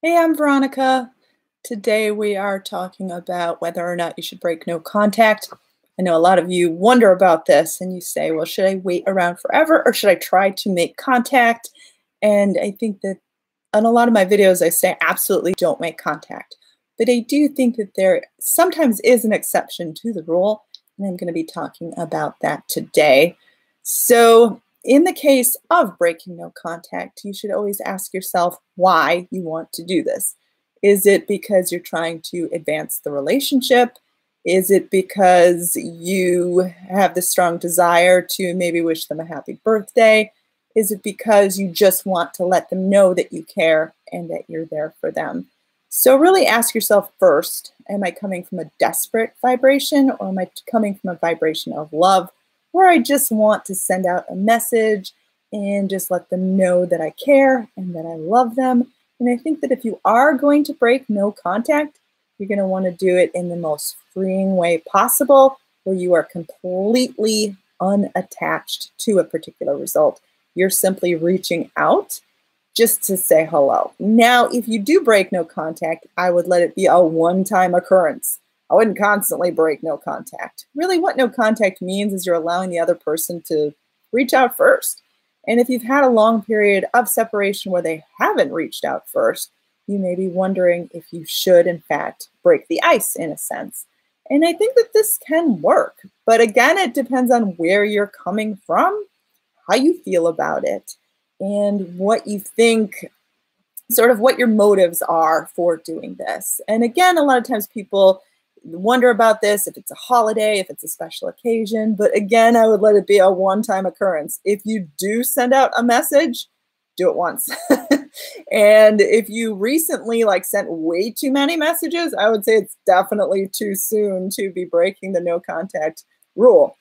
Hey, I'm Veronica. Today we are talking about whether or not you should break no contact. I know a lot of you wonder about this and you say, well, should I wait around forever or should I try to make contact? And I think that on a lot of my videos, I say absolutely don't make contact. But I do think that there sometimes is an exception to the rule, and I'm going to be talking about that today. So, in the case of breaking no contact, you should always ask yourself why you want to do this. Is it because you're trying to advance the relationship? Is it because you have the strong desire to maybe wish them a happy birthday? Is it because you just want to let them know that you care and that you're there for them? So really ask yourself first, am I coming from a desperate vibration or am I coming from a vibration of love where I just want to send out a message and just let them know that I care and that I love them? And I think that if you are going to break no contact, you're going to want to do it in the most freeing way possible, where you are completely unattached to a particular result. You're simply reaching out just to say hello. Now, if you do break no contact, I would let it be a one-time occurrence. I wouldn't constantly break no contact. Really, what no contact means is you're allowing the other person to reach out first. And if you've had a long period of separation where they haven't reached out first, you may be wondering if you should, in fact, break the ice in a sense. And I think that this can work. But again, it depends on where you're coming from, how you feel about it, and what you think, sort of what your motives are for doing this. And again, a lot of times people wonder about this, if it's a holiday, if it's a special occasion. But again, I would let it be a one-time occurrence. If you do send out a message, do it once. And if you recently sent way too many messages, I would say it's definitely too soon to be breaking the no contact rule.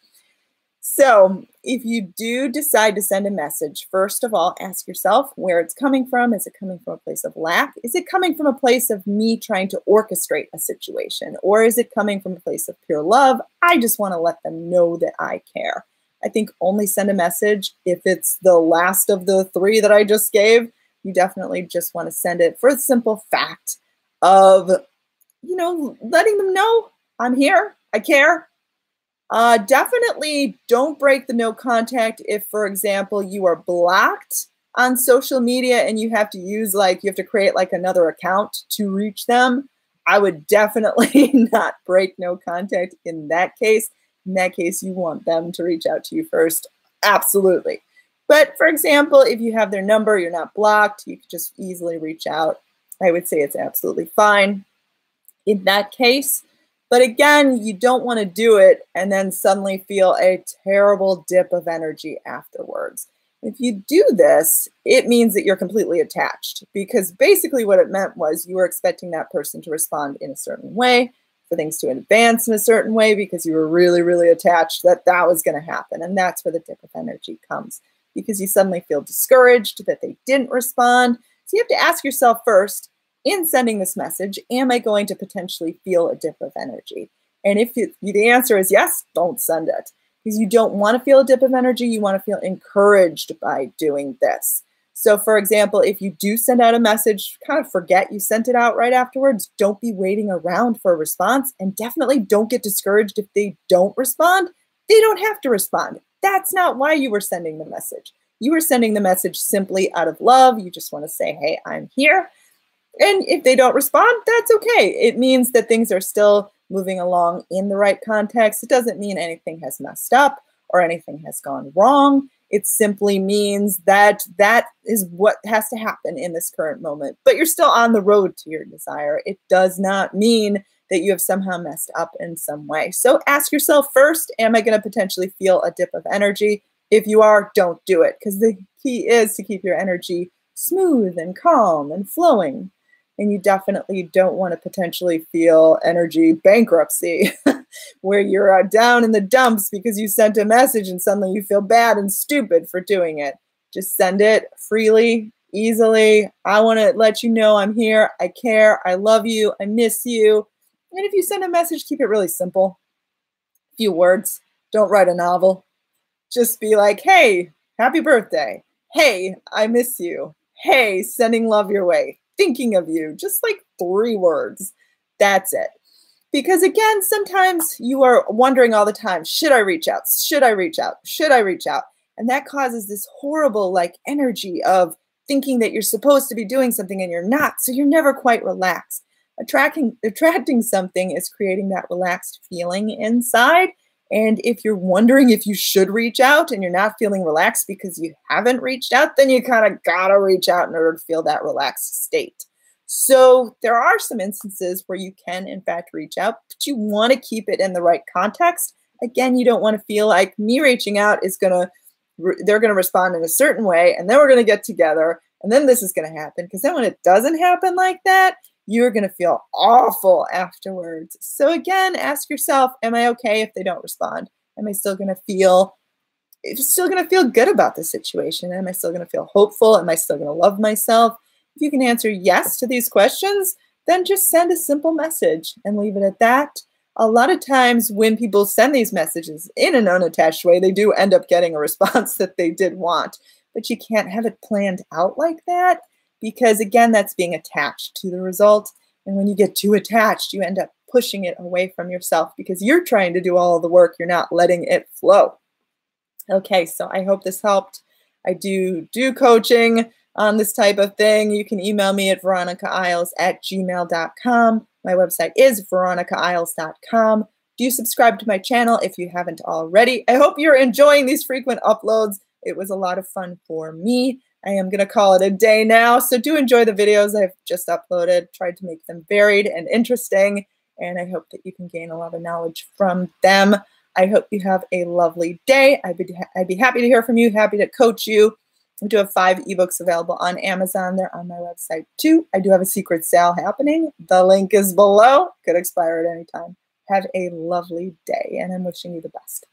So if you do decide to send a message, first of all, ask yourself where it's coming from. Is it coming from a place of lack? Is it coming from a place of me trying to orchestrate a situation? Or is it coming from a place of pure love? I just want to let them know that I care. I think only send a message if it's the last of the three that I just gave. You definitely just want to send it for the simple fact of, letting them know I'm here, I care. Definitely don't break the no contact if, for example, you are blocked on social media and you have to use you have to create another account to reach them. I would definitely not break no contact in that case. In that case, you want them to reach out to you first. Absolutely. But for example, if you have their number, you're not blocked, you could just easily reach out. I would say it's absolutely fine in that case. But again, you don't want to do it and then suddenly feel a terrible dip of energy afterwards. If you do this, it means that you're completely attached, because basically what it meant was you were expecting that person to respond in a certain way, for things to advance in a certain way, because you were really, really attached that that was going to happen. And that's where the dip of energy comes, because you suddenly feel discouraged that they didn't respond. So you have to ask yourself first, in sending this message, am I going to potentially feel a dip of energy? And if the answer is yes, don't send it, because you don't want to feel a dip of energy. You want to feel encouraged by doing this. So for example, if you do send out a message, kind of forget you sent it out right afterwards. Don't be waiting around for a response, and definitely don't get discouraged if they don't respond. They don't have to respond. That's not why you were sending the message. You were sending the message simply out of love. You just want to say, hey, I'm here. And if they don't respond, that's okay. It means that things are still moving along in the right context. It doesn't mean anything has messed up or anything has gone wrong. It simply means that that is what has to happen in this current moment. But you're still on the road to your desire. It does not mean that you have somehow messed up in some way. So ask yourself first, am I going to potentially feel a dip of energy? If you are, don't do it, because the key is to keep your energy smooth and calm and flowing. And you definitely don't want to potentially feel energy bankruptcy, where you're down in the dumps because you sent a message and suddenly you feel bad and stupid for doing it. Just send it freely, easily. I want to let you know I'm here, I care, I love you, I miss you. And if you send a message, keep it really simple. Few words. Don't write a novel. Just be like, hey, happy birthday. Hey, I miss you. Hey, sending love your way. thinking of you. Just like 3 words. That's it. Because again, sometimes you are wondering all the time, should I reach out? Should I reach out? Should I reach out? And that causes this horrible like energy of thinking that you're supposed to be doing something and you're not. So you're never quite relaxed. Attracting something is creating that relaxed feeling inside. And if you're wondering if you should reach out and you're not feeling relaxed because you haven't reached out, then you kind of gotta reach out in order to feel that relaxed state. So there are some instances where you can, in fact, reach out, but you want to keep it in the right context. Again, you don't want to feel like me reaching out is they're going to respond in a certain way, and then we're going to get together, and then this is going to happen. Because then when it doesn't happen like that, you're going to feel awful afterwards. So again, ask yourself, am I okay if they don't respond? Am I still going to feel good about the situation? Am I still going to feel hopeful? Am I still going to love myself? If you can answer yes to these questions, then just send a simple message and leave it at that. A lot of times when people send these messages in an unattached way, they do end up getting a response that they did want. But you can't have it planned out like that because, again, that's being attached to the result. And when you get too attached, you end up pushing it away from yourself because you're trying to do all the work. You're not letting it flow. Okay, so I hope this helped. I do coaching on this type of thing. You can email me at veronicaisles@gmail.com. My website is veronicaisles.com. Do subscribe to my channel if you haven't already. I hope you're enjoying these frequent uploads. It was a lot of fun for me. I am going to call it a day now. So do enjoy the videos I've just uploaded. Tried to make them varied and interesting. And I hope that you can gain a lot of knowledge from them. I hope you have a lovely day. I'd be happy to hear from you, happy to coach you. I do have 5 ebooks available on Amazon. They're on my website too. I do have a secret sale happening. The link is below. Could expire at any time. Have a lovely day, and I'm wishing you the best.